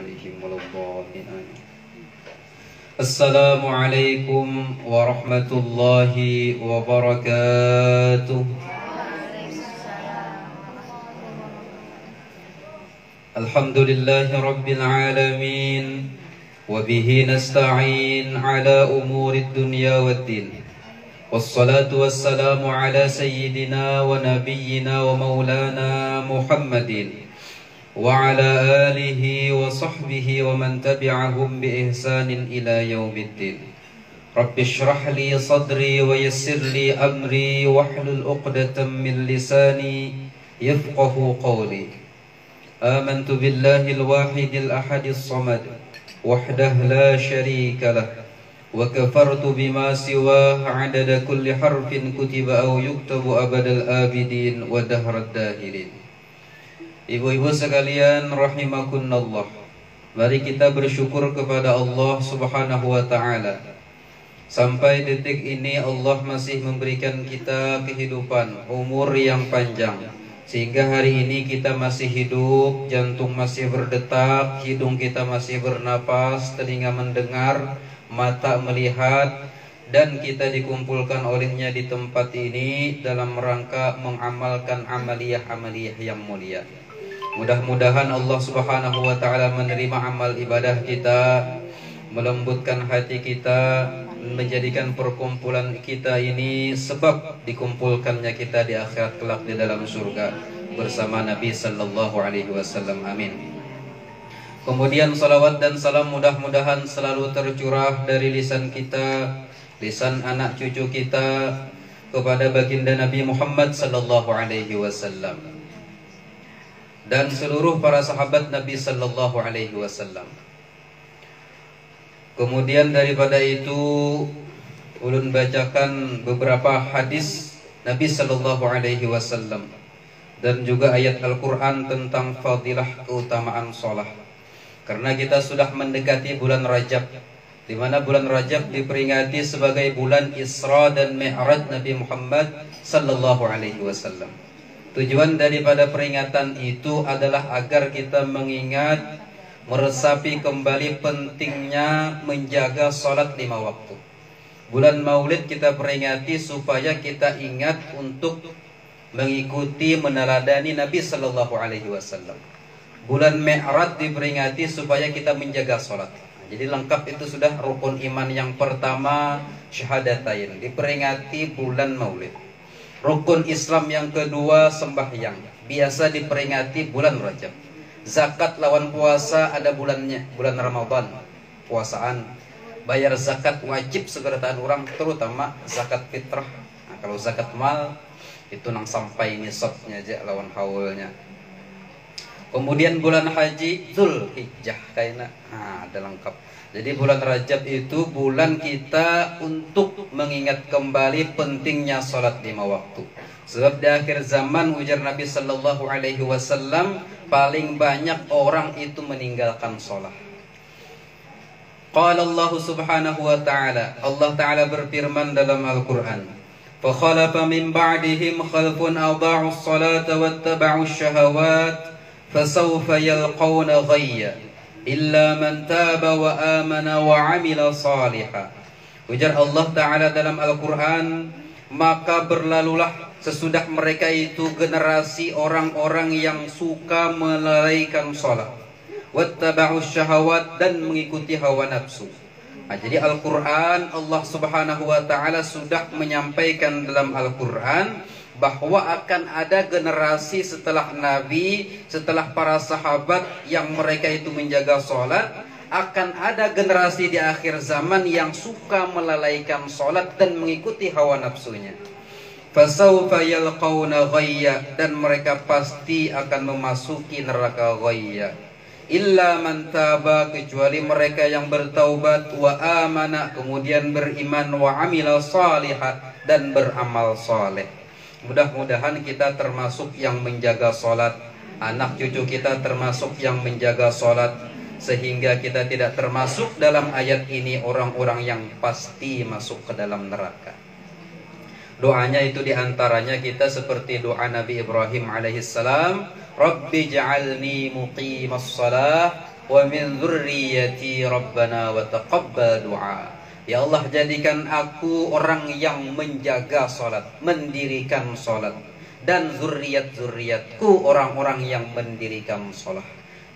عليهم ولا الضالين آمين. السلام عليكم ورحمة الله وبركاته. الحمد لله رب العالمين وبه نستعين على أمور الدنيا والدين والصلاة والسلام على سيدنا ونبينا ومولانا محمد وعلى آله وصحبه ومن تبعهم بإحسان إلى يوم الدين. رب اشرح لي صدري ويسر لي أمري واحلل عقدة من لساني يفقه قولي. آمنت بالله الواحد الأحد الصمد وحده لا شريك له وكفرت بما سواه عدد كل حرف كتب أو يكتب أبد الآبدين ودهر الداهرين. Ibu-ibu sekalian rahimakunallah, mari kita bersyukur kepada Allah Subhanahu wa ta'ala. Sampai detik ini Allah masih memberikan kita kehidupan, umur yang panjang, sehingga hari ini kita masih hidup, jantung masih berdetak, hidung kita masih bernapas, telinga mendengar, mata melihat, dan kita dikumpulkan olehnya di tempat ini dalam rangka mengamalkan amaliyah-amaliyah yang mulia. Mudah-mudahan Allah Subhanahu wa ta'ala menerima amal ibadah kita, melembutkan hati kita, menjadikan perkumpulan kita ini sebab dikumpulkannya kita di akhirat kelak di dalam surga bersama Nabi sallallahu alaihi wasallam. Amin. Kemudian salawat dan salam mudah-mudahan selalu tercurah dari lisan kita, lisan anak cucu kita kepada baginda Nabi Muhammad sallallahu alaihi wasallam dan seluruh para sahabat Nabi sallallahu alaihi wasallam. Kemudian daripada itu ulun bacakan beberapa hadis Nabi sallallahu alaihi wasallam dan juga ayat Al-Qur'an tentang fadilah keutamaan shalah. Karena kita sudah mendekati bulan Rajab, di mana bulan Rajab diperingati sebagai bulan Isra dan Mi'raj Nabi Muhammad sallallahu alaihi wasallam. Tujuan daripada peringatan itu adalah agar kita mengingat, meresapi kembali pentingnya menjaga salat 5 waktu. Bulan Maulid kita peringati supaya kita ingat untuk mengikuti meneladani Nabi sallallahu alaihi wasallam. Bulan Mi'raj diperingati supaya kita menjaga salat. Jadi lengkap itu sudah rukun iman yang pertama, syahadatain, diperingati bulan Maulid. Rukun Islam yang kedua, sembahyang, biasa diperingati bulan Rajab. Zakat lawan puasa ada bulannya, bulan Ramadan, puasaan. Bayar zakat wajib segerataan orang, terutama zakat fitrah. Nah, kalau zakat mal itu nang sampai nisabnya aja lawan haulnya. Kemudian bulan haji Zulhijjah kayaknya, ada lengkap. Jadi bulan Rajab itu bulan kita untuk mengingat kembali pentingnya salat 5 waktu. Sebab di akhir zaman ujar Nabi sallallahu alaihi wasallam paling banyak orang itu meninggalkan salat. Qala Allah Subhanahu wa ta'ala, Allah Ta'ala berfirman dalam Al-Qur'an, "Fa khalafa min ba'dihim khalfun adha'u as-salata wattaba'u asy-syahawat fasawfa yalqawna ghayya illa man taba wa amana wa 'amila shalihan." Ujar Allah Ta'ala dalam Al-Qur'an, maka berlalulah sesudah mereka itu generasi orang-orang yang suka melalaikan salat, wattaba'u syahawat, dan mengikuti hawa nafsu. Nah, jadi Al-Quran, Allah Subhanahu wa ta'ala sudah menyampaikan dalam Al-Quran bahwa akan ada generasi setelah Nabi, setelah para sahabat yang mereka itu menjaga sholat. Akan ada generasi di akhir zaman yang suka melalaikan sholat dan mengikuti hawa nafsunya. Fasawfa yalqawna ghayya, dan mereka pasti akan memasuki neraka ghayya. Illa man taba, kecuali mereka yang bertaubat, wa amana, kemudian beriman, wa amila shalihat, dan beramal saleh. Mudah-mudahan kita termasuk yang menjaga sholat, anak cucu kita termasuk yang menjaga sholat, sehingga kita tidak termasuk dalam ayat ini orang-orang yang pasti masuk ke dalam neraka. Doanya itu diantaranya kita seperti doa Nabi Ibrahim alaihissalam, Rabbi ja'alni muqimas shalah wa min dzurriyyati rabbana wa taqabbal du'a. Ya Allah, jadikan aku orang yang menjaga salat, mendirikan salat, dan zuriat-zuriatku orang-orang yang mendirikan salat.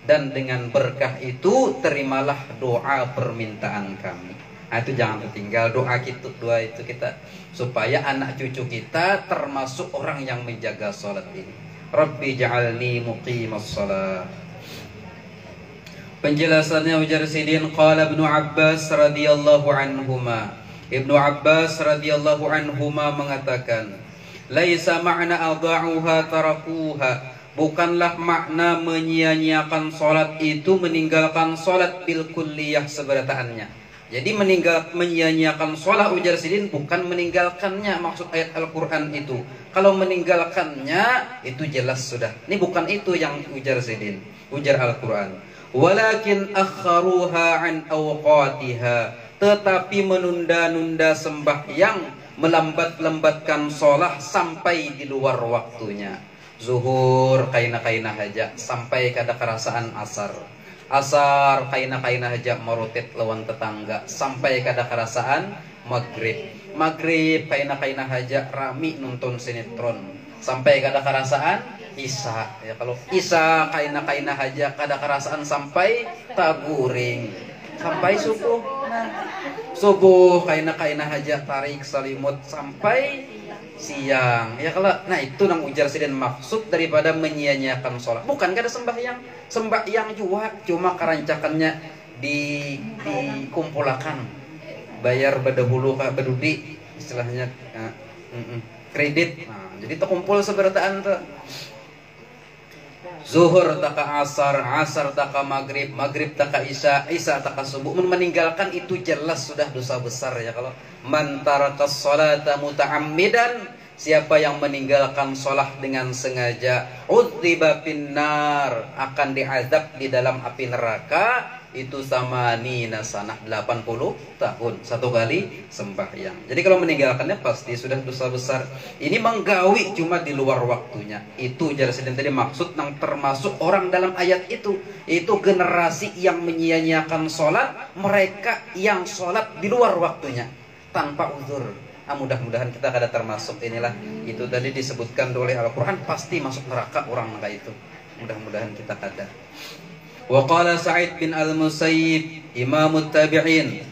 Dan dengan berkah itu terimalah doa permintaan kami. Nah, itu jangan tertinggal doa kita supaya anak cucu kita termasuk orang yang menjaga salat ini. Rabbi ja'alni muqimas salat. Penjelasannya ujar Sidin, qala Ibnu Abbas radhiyallahu anhuma. Ibnu Abbas radhiyallahu anhuma mengatakan, laisa ma'na adha'uha tarakuha. Bukanlah makna menyia-nyiakan salat itu meninggalkan salat bil kulliyah seberataannya. Jadi menyia-nyiakan salat ujar Sidin bukan meninggalkannya maksud ayat Al-Qur'an itu. Kalau meninggalkannya itu jelas sudah. Ini bukan itu yang ujar Sidin, ujar Al-Qur'an. Walakin akharuha an awqatiha, tetapi menunda-nunda sembahyang, melambat-lambatkan sholat sampai di luar waktunya. Zuhur kaina-kaina haja sampai kada kerasaan asar. Asar kaina-kaina haja marutit lawan tetangga sampai kada kerasaan maghrib. Maghrib kaina-kaina haja rami nonton sinetron sampai kada kerasaan Isya. Ya, kalau Isya kaina-kaina haja kada kerasaan sampai taguring sampai subuh. Nah, subuh kaina-kaina haja tarik salimut sampai siang. Ya kalau nah itu nang ujar Sidin maksud daripada menyia-nyiakan sholat. Bukan kada sembahyang juga cuma karancakannya dikumpulkan. Bayar bedahulu ka bedudi istilahnya kredit. Nah, jadi terkumpul seberataan tuh. Zuhur taka asar, asar taka maghrib, maghrib taka isya, isya taka subuh. Meninggalkan itu jelas sudah dosa besar ya. Kalau man tarakas sholata muta'ammidan, siapa yang meninggalkan sholat dengan sengaja, udziba finnar, akan diazab di dalam api neraka. Itu sama nina sanah 80 tahun satu kali sembahyang. Jadi kalau meninggalkannya pasti sudah dosa besar. Ini menggawi cuma di luar waktunya. Itu jar Sidin tadi maksud yang termasuk orang dalam ayat itu. Itu generasi yang menyia-nyiakan sholat, mereka yang sholat di luar waktunya tanpa uzur. Mudah-mudahan kita kada termasuk inilah. Itu tadi disebutkan oleh Al-Quran pasti masuk neraka orang kayak itu. Mudah-mudahan kita kada. Wa qala Sa'id bin Al-Musayyib Imamut Tabi'in,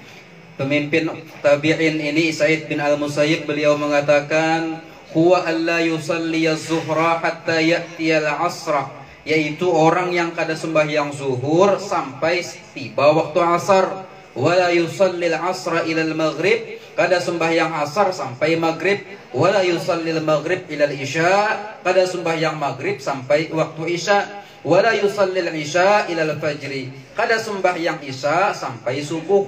pemimpin tabi'in ini Sa'id bin Al-Musayyib, beliau mengatakan huwa alla yusalli az-zuhra hatta ya'ti al-'asra, yaitu orang yang kada sembahyang zuhur sampai tiba waktu asar. Wala yusalli al-'asra ila al-maghrib, kada sembahyang asar sampai maghrib. Wala yusalli al-maghrib ila al-isya, kada sembahyang maghrib sampai waktu isya. Wala yusallil isya ilal fajri, kada sembahyang isya sampai subuh.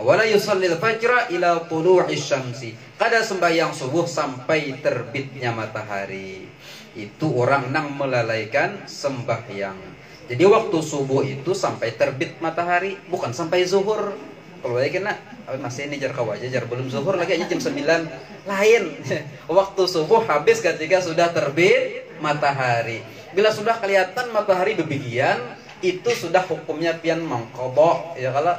Wala yusallil fajra ila tulu'is syamsi, kada sembahyang subuh sampai terbitnya matahari. Itu orang nang melalaikan sembahyang. Jadi waktu subuh itu sampai terbit matahari, bukan sampai zuhur. Kalau lagi kena masih ini jar kawaja jar belum zuhur lagi aja jam 9 lain. Waktu subuh habis ketika sudah terbit matahari. Bila sudah kelihatan matahari begian, itu sudah hukumnya pian mengqadha. Ya kalau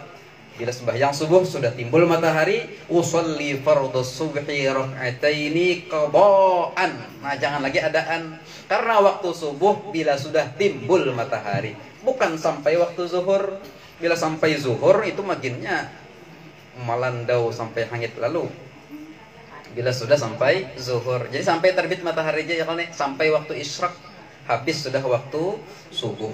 bila sembahyang subuh sudah timbul matahari, usolli fardhus subhi rak'ataini qadaan. Nah, jangan lagi adaan. Karena waktu subuh bila sudah timbul matahari, bukan sampai waktu zuhur. Bila sampai zuhur itu makinnya malandau sampai hangit lalu. Bila sudah sampai zuhur, jadi sampai terbit matahari aja ya kalau sampai waktu isyraq, habis sudah waktu subuh.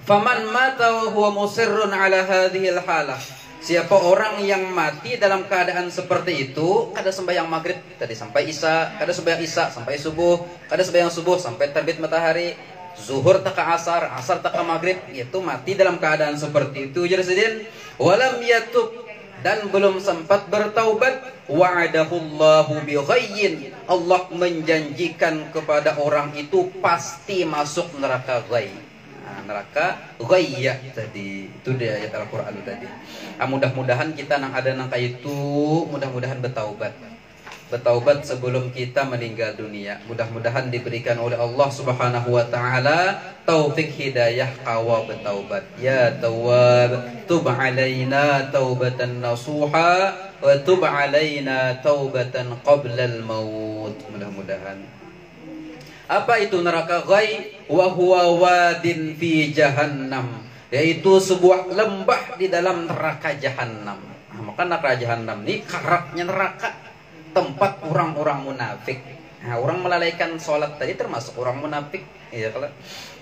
Faman mata wa huwa musirrun ala hadhil halah, siapa orang yang mati dalam keadaan seperti itu, kada sembahyang maghrib tadi sampai isya, kada sembahyang isya sampai subuh, kada sembahyang subuh sampai terbit matahari, zuhur taka asar, asar taka maghrib, itu mati dalam keadaan seperti itu. Jadi sedin walam yatub, dan belum sempat bertaubat, wa'adahullahu bi ghayyin, Allah menjanjikan kepada orang itu pasti masuk neraka ghayy. Nah, neraka ghayya tadi itu dia ayat Al-Qur'an tadi. Mudah-mudahan kita nang ada nang kayak itu, mudah-mudahan bertaubat. bertaubat sebelum kita meninggal dunia. Mudah-mudahan diberikan oleh Allah Subhanahu wa taala taufik hidayah kawa bertaubat. Ya Tawwab, tub alaina taubatan nasuha wa tub alaina taubatan qablal maut. Mudah-mudahan. Apa itu neraka ghai? Wa huwa wadin fi jahannam, yaitu sebuah lembah di dalam neraka jahanam. Nah, maka neraka jahanam ini karaknya neraka, tempat orang-orang munafik. Nah, orang melalaikan sholat tadi termasuk orang munafik, ya kalau.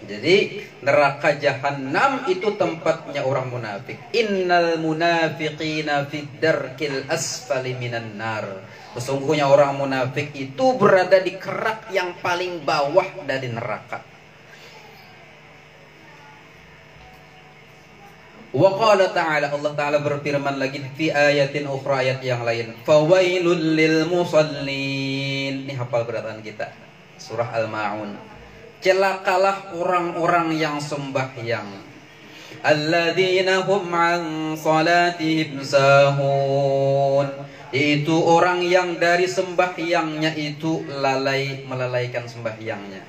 Jadi neraka jahanam itu tempatnya orang munafik. Innal munafiqina fid darkil asfali minan nar. Sesungguhnya orang munafik itu berada di kerak yang paling bawah dari neraka. Wa qala ta'ala, Allah Ta'ala berfirman lagi fi ayatin ukhra, ayat yang lain, fawailul lil musallin. Ini hafal beratan kita, surah Al-Ma'un. Celakalah orang-orang yang sembahyang, alladzina hum an salatihim sahun, itu orang yang dari sembahyangnya itu melalaikan sembahyangnya.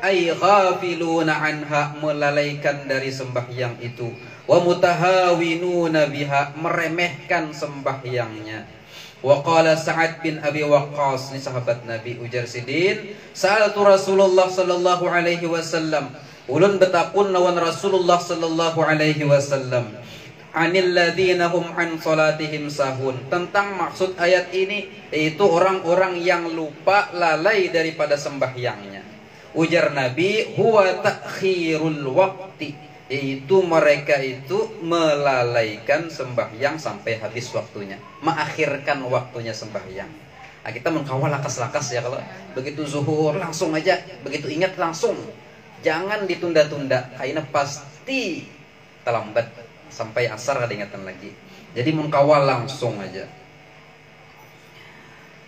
Ay ghafiluna anha, melalaikan dari sembahyang itu. Wa mutahawinuna biha, meremehkan sembahyangnya. Wa qala Sa'ad bin Abi Waqqas, ini sahabat Nabi, ujar sidin, sa'altu Rasulullah sallallahu alaihi wasallam, ulun betakun lawan Rasulullah sallallahu alaihi wasallam, anil ladzina hum an salatihim sahun, tentang maksud ayat ini, yaitu orang-orang yang lupa, lalai daripada sembahyangnya. Ujar Nabi, huwa ta'khirul waqti, yaitu mereka itu melalaikan sembahyang sampai habis waktunya, mengakhirkan waktunya sembahyang. Nah, kita mengkawal lakas-lakas ya, kalau begitu zuhur langsung aja, begitu ingat langsung, jangan ditunda-tunda, karena pasti terlambat sampai asar ada ingatan lagi. Jadi mengkawal langsung aja.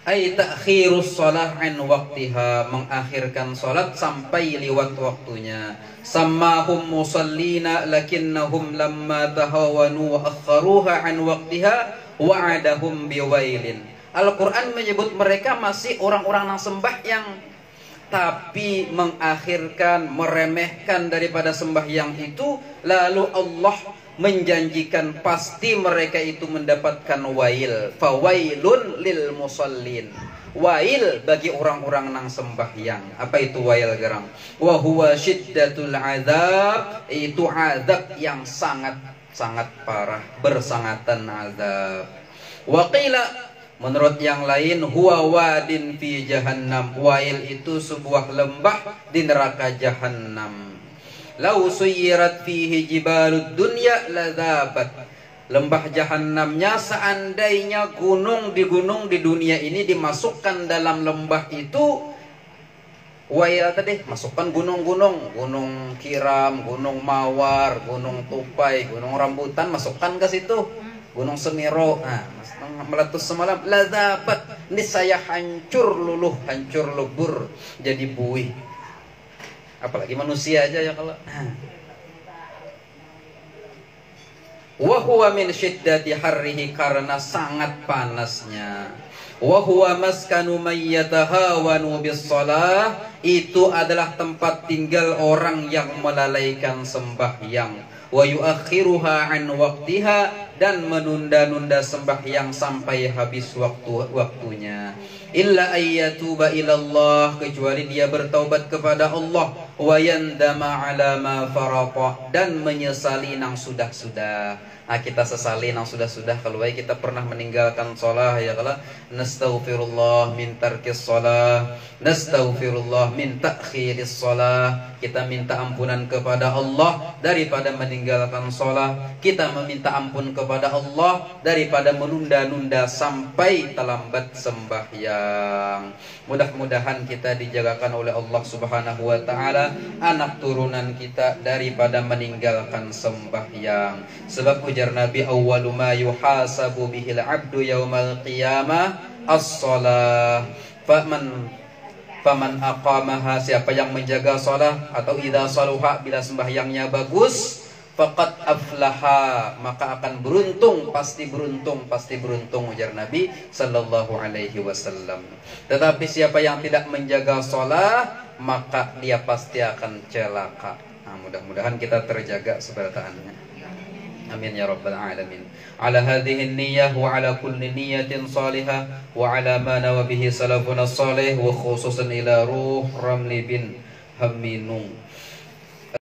Ay ta'khirus shalah an waqtiha, mengakhirkan salat sampai lewat waktunya. Sammahum musallina lakinnahum lamma tahawanu wa akharuha an waqtiha wa'adahum biwailin. Al-Quran menyebut mereka masih orang-orang yang sembahyang, tapi mengakhirkan, meremehkan daripada sembahyang itu, lalu Allah menjanjikan pasti mereka itu mendapatkan wail. Fawailun lil musallin, wail bagi orang-orang nang sembahyang. Apa itu wail gerang? Wa huwa syiddatul azab, itu azab yang sangat parah, bersangatan azab. Wa qila, menurut yang lain, huwa wadin fi jahannam, wail itu sebuah lembah di neraka jahannam. Lau suyirat fihi jibalud dunya ladzabat, lembah jahannamnya, seandainya gunung di dunia ini dimasukkan dalam lembah itu, wail tadi masukkan gunung-gunung, gunung Kiram, gunung Mawar, gunung Tupai, gunung Rambutan, masukkan ke situ, gunung Semiro, nah meletus semalam, ladzabat, niscaya hancur luluh, hancur lebur jadi buih. Apalagi manusia aja ya kalau. Wa huwa min syiddati harrihi, karena sangat panasnya. Wa huwa maskanu may yatahawanu bis shalah, itu adalah tempat tinggal orang yang melalaikan sembahyang. Wa yuakhiruha an waqtiha, dan menunda-nunda sembahyang sampai habis waktunya. Illa ayyatuba ilallah, kecuali dia bertaubat kepada Allah, wa yandama ala ma farata, dan menyesali nang sudah-sudah. Nah, kita sesali nang sudah-sudah, kalau kita pernah meninggalkan sholat ya, kalau nastaghfirullah min tarkis sholat, nastaghfirullah min ta'khiris sholat, kita minta ampunan kepada Allah daripada meninggalkan sholat, kita meminta ampun kepada Allah daripada menunda-nunda sampai terlambat sembahyang. Mudah-mudahan kita dijagakan oleh Allah Subhanahu wa taala, anak turunan kita, daripada meninggalkan sembahyang. Sebab ujar Nabi, awwalu ma yuhasabu bihil abdu yaumal qiyamah as-shalah. Faman aqamaha, siapa yang menjaga salat, atau idza saluha, bila sembahyangnya bagus, faqad aflaha, maka akan beruntung, pasti beruntung, pasti beruntung, ujar Nabi sallallahu alaihi wasallam. Tetapi siapa yang tidak menjaga sholat, maka dia pasti akan celaka. Nah, mudah-mudahan kita terjaga keberkataannya. Amin ya rabbal alamin. Ala hadhihi niyyah wa ala kulli niyyatin salihah wa ala ma nawa bihi salafuna salih wa khususan ila ruh Ramli bin Haminung.